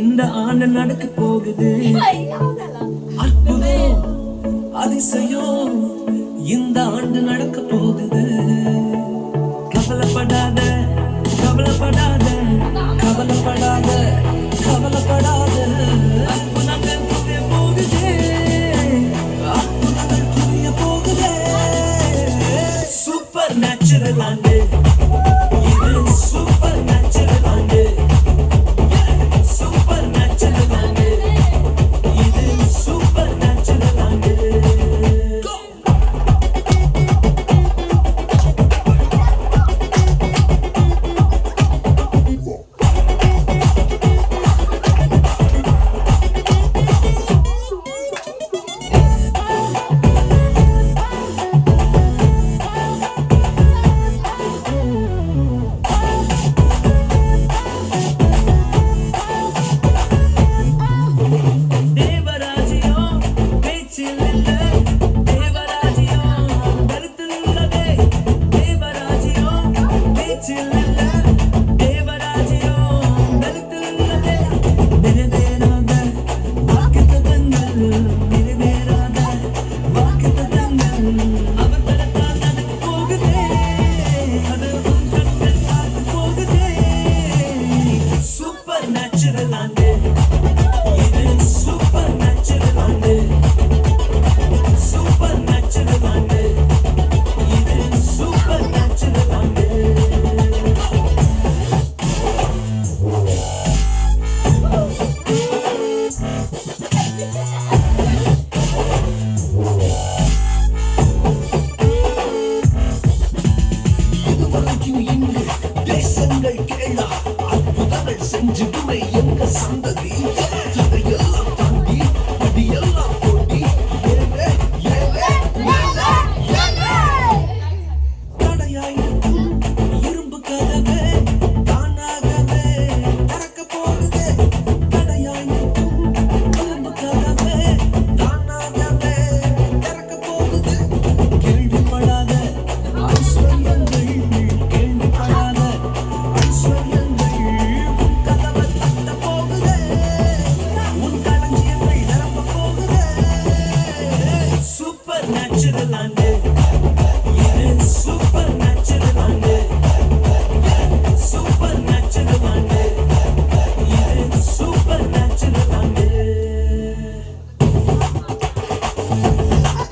இந்த ஆண்டு நடக்க போகுது. அற்புதம் அதிசயம் இந்த ஆண்டு நடக்க போகுது. கவலைப்படாத கவலைப்படாத கவலைப்படாத கவலைப்படாத. அற்புதங்கள் புரிய போகுது, அற்புதங்கள் புரிய போகுது. சூப்பர் நேச்சுரல் ஆண்டு இது, சூப்பர் நேச்சுரல் ஆண்டு. செஞ்சுடுமே எங்க சந்ததி. தடையெல்லாம் தாண்டி படியெல்லாம் போட்டி தடையாயிருக்கும் இரும்பு கதவே தானாகவே திறக்க போகுது. தடையாயிருக்கும் இரும்பு கதவே தானாகவே திறக்க போகுது. கேள்விப்படாத ஐஸ்வர்யங்கள், கேள்விப்படாத ஐஸ்வர்யங்கள் natural and